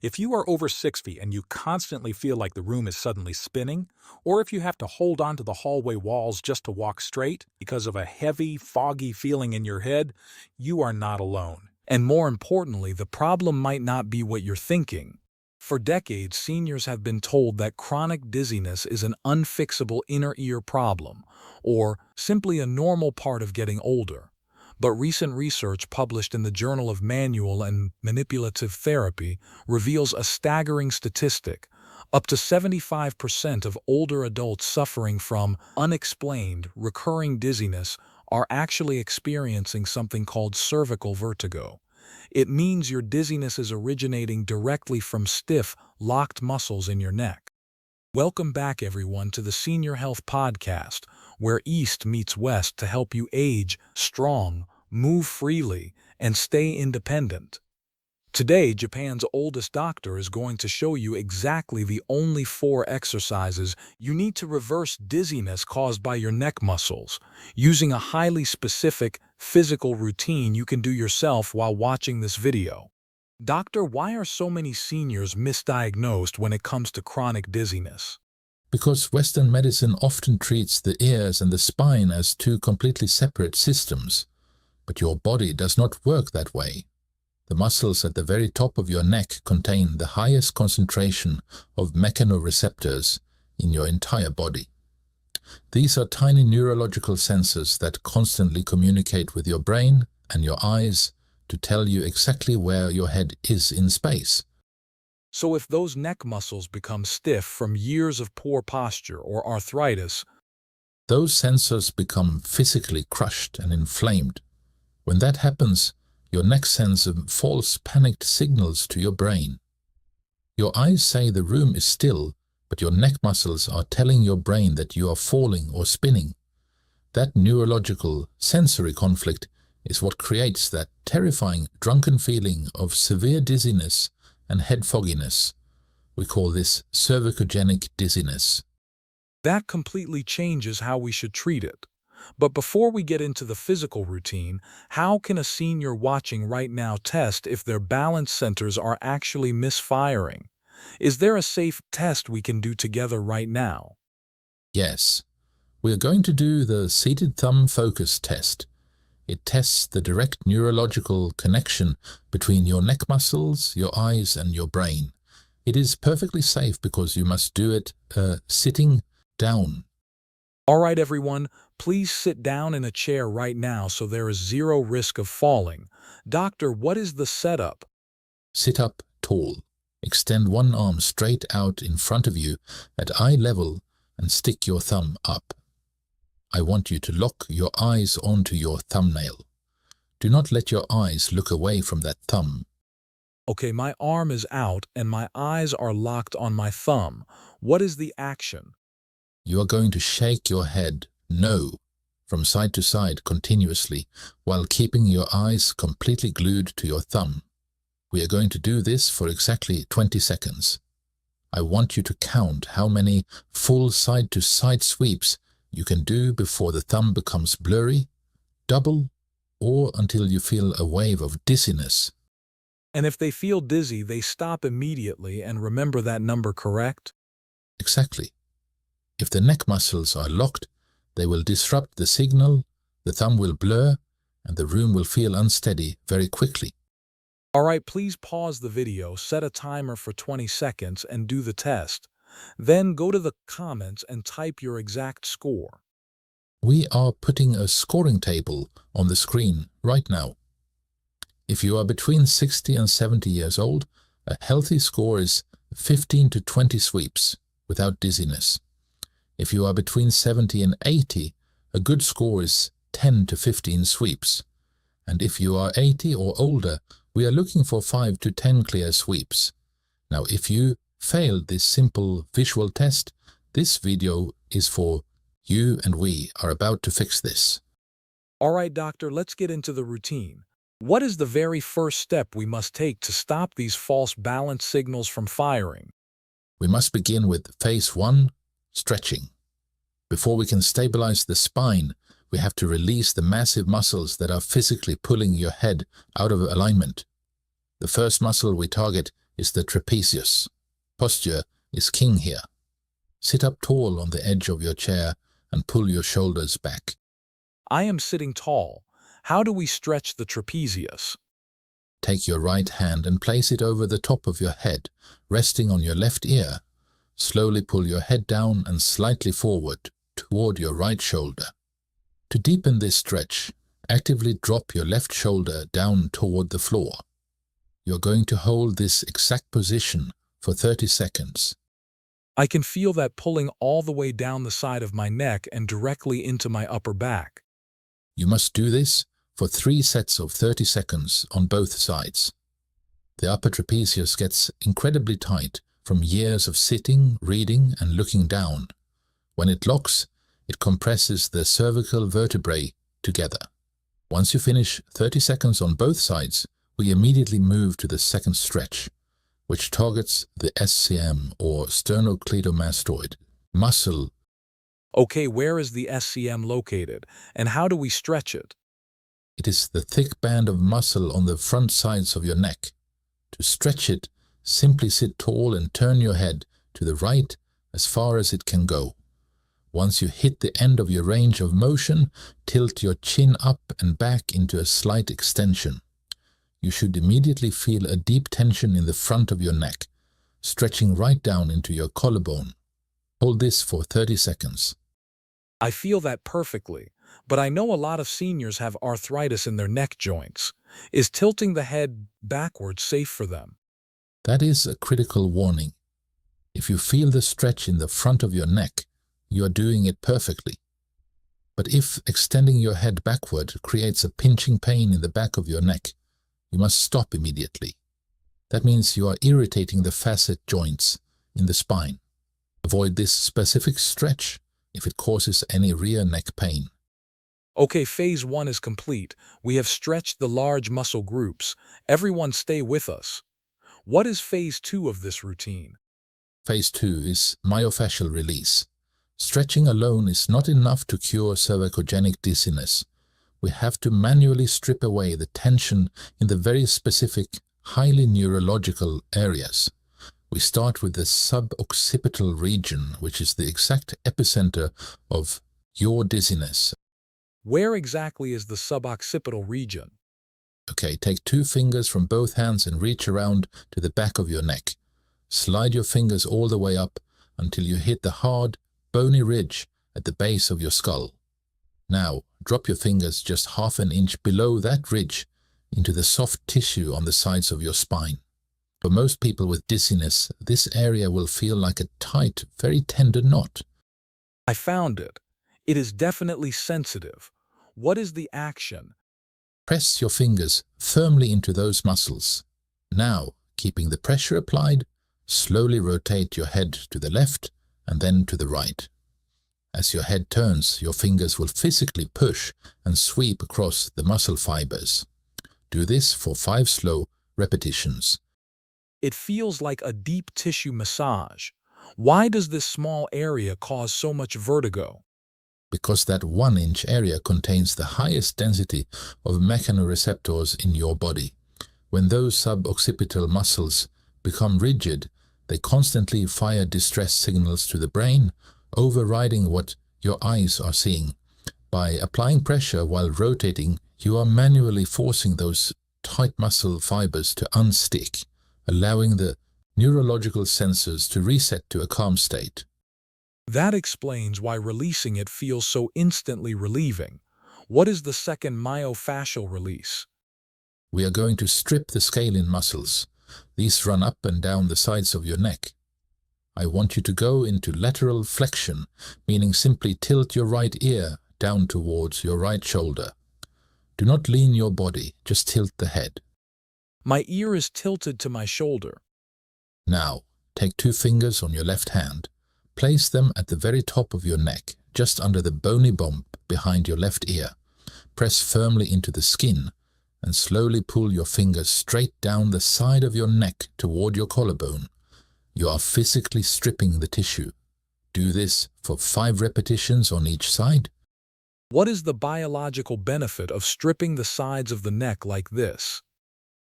If you are over 6 feet and you constantly feel like the room is suddenly spinning, or if you have to hold onto the hallway walls just to walk straight because of a heavy, foggy feeling in your head, you are not alone. And more importantly, the problem might not be what you're thinking. For decades, seniors have been told that chronic dizziness is an unfixable inner ear problem, or simply a normal part of getting older. But recent research published in the Journal of Manual and Manipulative Therapy reveals a staggering statistic. Up to 75% of older adults suffering from unexplained, recurring dizziness are actually experiencing something called cervical vertigo. It means your dizziness is originating directly from stiff, locked muscles in your neck. Welcome back, everyone, to the Senior Health Podcast, where East meets West to help you age strong, move freely, and stay independent. Today, Japan's oldest doctor is going to show you exactly the only 4 exercises you need to reverse dizziness caused by your neck muscles, using a highly specific, physical routine you can do yourself while watching this video. Doctor, why are so many seniors misdiagnosed when it comes to chronic dizziness? Because Western medicine often treats the ears and the spine as 2 completely separate systems. But your body does not work that way. The muscles at the very top of your neck contain the highest concentration of mechanoreceptors in your entire body. These are tiny neurological sensors that constantly communicate with your brain and your eyes to tell you exactly where your head is in space. So if those neck muscles become stiff from years of poor posture or arthritis, those sensors become physically crushed and inflamed. When that happens, your neck sends false panicked signals to your brain. Your eyes say the room is still, but your neck muscles are telling your brain that you are falling or spinning. That neurological sensory conflict is what creates that terrifying drunken feeling of severe dizziness and head fogginess. We call this cervicogenic dizziness. that completely changes how we should treat it. But before we get into the physical routine, how can a senior watching right now test if their balance centers are actually misfiring? Is there a safe test we can do together right now? Yes, we are going to do the seated thumb focus test. It tests the direct neurological connection between your neck muscles, your eyes, and your brain. It is perfectly safe because you must do it sitting down. All right, everyone, please sit down in a chair right now so there is zero risk of falling. Doctor, what is the setup? Sit up tall. Extend one arm straight out in front of you at eye level and stick your thumb up. I want you to lock your eyes onto your thumbnail. Do not let your eyes look away from that thumb. Okay, my arm is out and my eyes are locked on my thumb. What is the action? You are going to shake your head no from side to side continuously while keeping your eyes completely glued to your thumb. We are going to do this for exactly 20 seconds. I want you to count how many full side-to-side sweeps you can do before the thumb becomes blurry, double, or until you feel a wave of dizziness. And if they feel dizzy, they stop immediately and remember that number, correct? Exactly. If the neck muscles are locked, they will disrupt the signal, the thumb will blur, and the room will feel unsteady very quickly. All right, please pause the video, set a timer for 20 seconds, and do the test. Then go to the comments and type your exact score. We are putting a scoring table on the screen right now. If you are between 60 and 70 years old, a healthy score is 15 to 20 sweeps without dizziness. If you are between 70 and 80, a good score is 10 to 15 sweeps. And if you are 80 or older, we are looking for 5 to 10 clear sweeps. Now, if you failed this simple visual test, this video is for you, and we are about to fix this. All right, doctor, let's get into the routine. What is the very first step we must take to stop these false balance signals from firing? We must begin with phase 1, stretching. Before we can stabilize the spine, we have to release the massive muscles that are physically pulling your head out of alignment. The first muscle we target is the trapezius. Posture is king here. Sit up tall on the edge of your chair and pull your shoulders back. I am sitting tall. How do we stretch the trapezius? Take your right hand and place it over the top of your head, resting on your left ear. Slowly pull your head down and slightly forward toward your right shoulder. To deepen this stretch, actively drop your left shoulder down toward the floor. You're going to hold this exact position for 30 seconds. I can feel that pulling all the way down the side of my neck and directly into my upper back. You must do this for 3 sets of 30 seconds on both sides. The upper trapezius gets incredibly tight from years of sitting, reading, and looking down. When it locks, it compresses the cervical vertebrae together. Once you finish 30 seconds on both sides, we immediately move to the second stretch, which targets the SCM or sternocleidomastoid muscle. Okay, where is the SCM located, and how do we stretch it? It is the thick band of muscle on the front sides of your neck. To stretch it, simply sit tall and turn your head to the right as far as it can go. Once you hit the end of your range of motion, tilt your chin up and back into a slight extension. You should immediately feel a deep tension in the front of your neck, stretching right down into your collarbone. Hold this for 30 seconds. I feel that perfectly, but I know a lot of seniors have arthritis in their neck joints. Is tilting the head backwards safe for them? That is a critical warning. If you feel the stretch in the front of your neck, you are doing it perfectly. But if extending your head backward creates a pinching pain in the back of your neck, you must stop immediately. That means you are irritating the facet joints in the spine. Avoid this specific stretch if it causes any rear neck pain. Okay, phase 1 is complete. We have stretched the large muscle groups. Everyone stay with us. What is phase 2 of this routine? Phase 2 is myofascial release. Stretching alone is not enough to cure cervicogenic dizziness. We have to manually strip away the tension in the very specific, highly neurological areas. We start with the suboccipital region, which is the exact epicenter of your dizziness. Where exactly is the suboccipital region? Okay, take 2 fingers from both hands and reach around to the back of your neck. Slide your fingers all the way up until you hit the hard, bony ridge at the base of your skull. Now, drop your fingers just half an inch below that ridge into the soft tissue on the sides of your spine. For most people with dizziness, this area will feel like a tight, very tender knot. I found it. It is definitely sensitive. What is the action? Press your fingers firmly into those muscles. Now, keeping the pressure applied, slowly rotate your head to the left and then to the right. As your head turns, your fingers will physically push and sweep across the muscle fibers. Do this for 5 slow repetitions. It feels like a deep tissue massage. Why does this small area cause so much vertigo? Because that 1-inch area contains the highest density of mechanoreceptors in your body. When those suboccipital muscles become rigid, they constantly fire distress signals to the brain, overriding what your eyes are seeing. By applying pressure while rotating, you are manually forcing those tight muscle fibers to unstick, allowing the neurological sensors to reset to a calm state. That explains why releasing it feels so instantly relieving. What is the second myofascial release? We are going to strip the scalene muscles. These run up and down the sides of your neck. I want you to go into lateral flexion, meaning simply tilt your right ear down towards your right shoulder. Do not lean your body, just tilt the head. My ear is tilted to my shoulder. Now, take 2 fingers on your left hand. Place them at the very top of your neck, just under the bony bump behind your left ear. Press firmly into the skin and slowly pull your fingers straight down the side of your neck toward your collarbone. You are physically stripping the tissue. Do this for 5 repetitions on each side. What is the biological benefit of stripping the sides of the neck like this?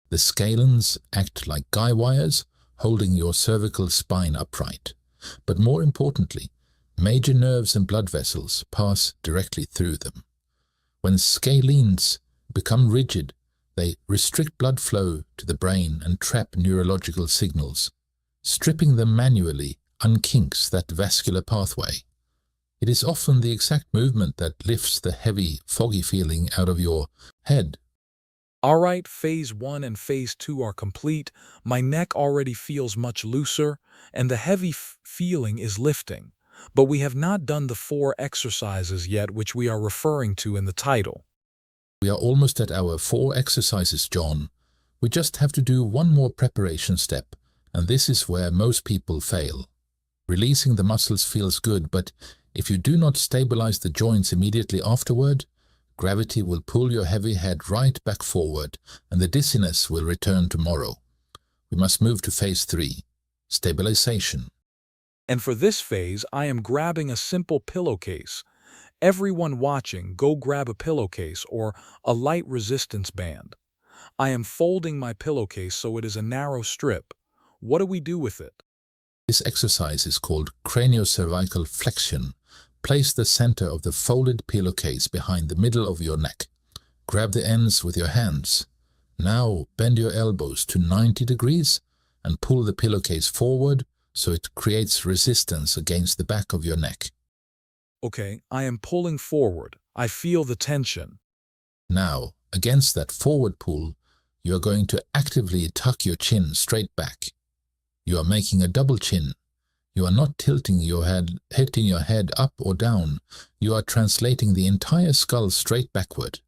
The scalenes act like guy wires, holding your cervical spine upright. But more importantly, major nerves and blood vessels pass directly through them. When scalenes become rigid, they restrict blood flow to the brain and trap neurological signals. Stripping them manually unkinks that vascular pathway. It is often the exact movement that lifts the heavy, foggy feeling out of your head. Alright, phase 1 and phase 2 are complete. My neck already feels much looser, and the heavy feeling is lifting. But we have not done the 4 exercises yet, which we are referring to in the title. We are almost at our 4 exercises, John. We just have to do one more preparation step, and this is where most people fail. Releasing the muscles feels good, but if you do not stabilize the joints immediately afterward, gravity will pull your heavy head right back forward, and the dizziness will return tomorrow. We must move to phase 3, stabilization. And for this phase, I am grabbing a simple pillowcase. Everyone watching, go grab a pillowcase or a light resistance band. I am folding my pillowcase so it is a narrow strip. What do we do with it? This exercise is called craniocervical flexion. Place the center of the folded pillowcase behind the middle of your neck. Grab the ends with your hands. Now bend your elbows to 90 degrees and pull the pillowcase forward so it creates resistance against the back of your neck. Okay, I am pulling forward. I feel the tension. Now, against that forward pull, you are going to actively tuck your chin straight back. You are making a double chin. You are not tilting your head, hitting your head up or down. You are translating the entire skull straight backward.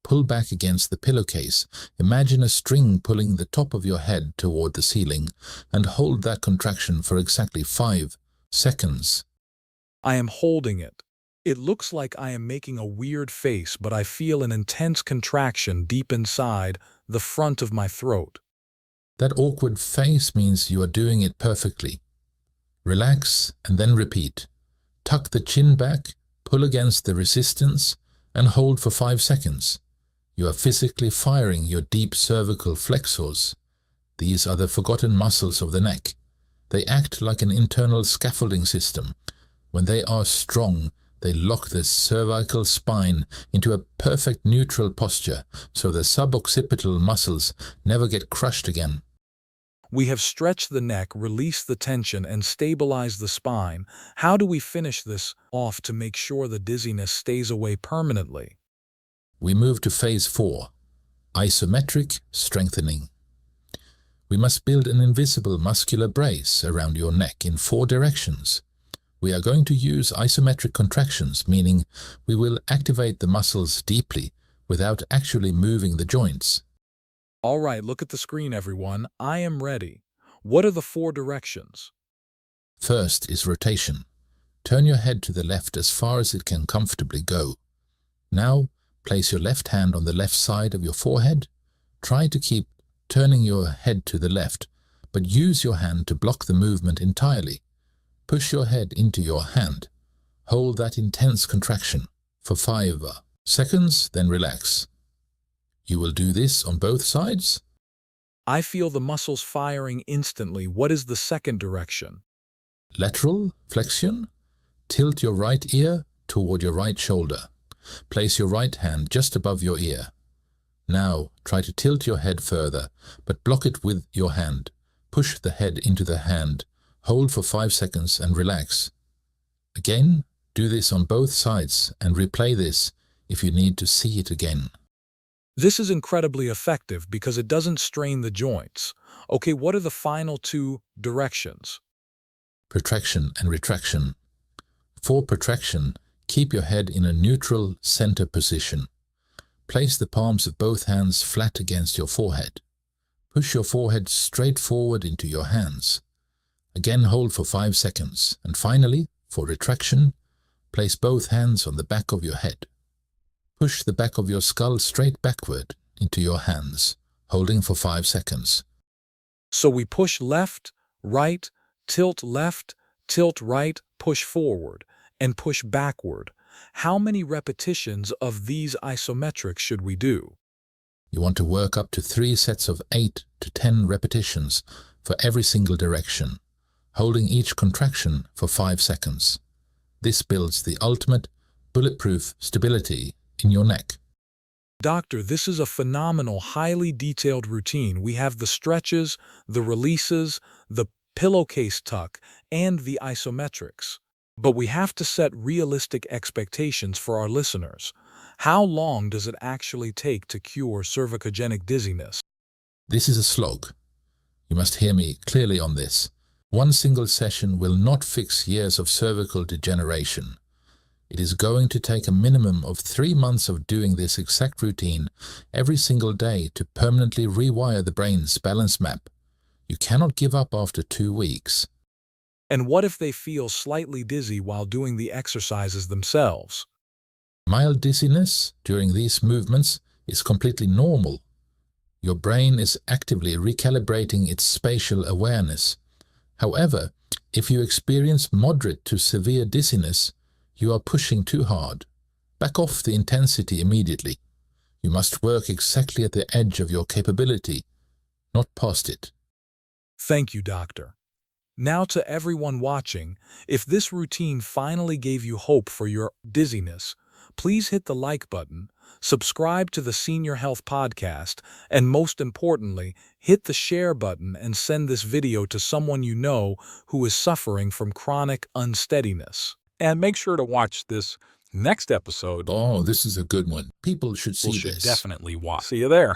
Pull back against the pillowcase. Imagine a string pulling the top of your head toward the ceiling, and hold that contraction for exactly 5 seconds. I am holding it. It looks like I am making a weird face, but I feel an intense contraction deep inside the front of my throat. That awkward face means you are doing it perfectly. Relax and then repeat. Tuck the chin back, pull against the resistance, and hold for 5 seconds. You are physically firing your deep cervical flexors. These are the forgotten muscles of the neck. They act like an internal scaffolding system. When they are strong, they lock the cervical spine into a perfect neutral posture so the suboccipital muscles never get crushed again. We have stretched the neck, released the tension, and stabilized the spine. How do we finish this off to make sure the dizziness stays away permanently? We move to phase 4, isometric strengthening. We must build an invisible muscular brace around your neck in 4 directions. We are going to use isometric contractions, meaning we will activate the muscles deeply without actually moving the joints. All right, look at the screen, everyone. I am ready. What are the 4 directions? First is rotation. Turn your head to the left as far as it can comfortably go. Now, place your left hand on the left side of your forehead. Try to keep turning your head to the left, but use your hand to block the movement entirely. Push your head into your hand. Hold that intense contraction for 5 seconds, then relax. You will do this on both sides. I feel the muscles firing instantly. What is the second direction? Lateral flexion. Tilt your right ear toward your right shoulder. Place your right hand just above your ear. Now try to tilt your head further, but block it with your hand. Push the head into the hand. Hold for 5 seconds and relax. Again, do this on both sides and replay this if you need to see it again. This is incredibly effective because it doesn't strain the joints. Okay, what are the final 2 directions? Protraction and retraction. For protraction, keep your head in a neutral center position. Place the palms of both hands flat against your forehead. Push your forehead straight forward into your hands. Again, hold for 5 seconds. And finally, for retraction, place both hands on the back of your head. Push the back of your skull straight backward into your hands, holding for 5 seconds. So we push left, right, tilt left, tilt right, push forward, and push backward. How many repetitions of these isometrics should we do? You want to work up to 3 sets of 8 to 10 repetitions for every single direction, holding each contraction for 5 seconds. This builds the ultimate bulletproof stability in your neck. Doctor, this is a phenomenal, highly detailed routine. We have the stretches, the releases, the pillowcase tuck, and the isometrics. But we have to set realistic expectations for our listeners. How long does it actually take to cure cervicogenic dizziness? This is a slog. You must hear me clearly on this. One single session will not fix years of cervical degeneration. It is going to take a minimum of 3 months of doing this exact routine every single day to permanently rewire the brain's balance map. You cannot give up after 2 weeks. And what if they feel slightly dizzy while doing the exercises themselves? Mild dizziness during these movements is completely normal. Your brain is actively recalibrating its spatial awareness. However, if you experience moderate to severe dizziness, you are pushing too hard. Back off the intensity immediately. You must work exactly at the edge of your capability, not past it. Thank you, Doctor. Now to everyone watching, if this routine finally gave you hope for your dizziness, please hit the like button, subscribe to the Senior Health Podcast, and most importantly, hit the share button and send this video to someone you know who is suffering from chronic unsteadiness. And make sure to watch this next episode. Oh, this is a good one. People should see People should this. definitely watch. See you there.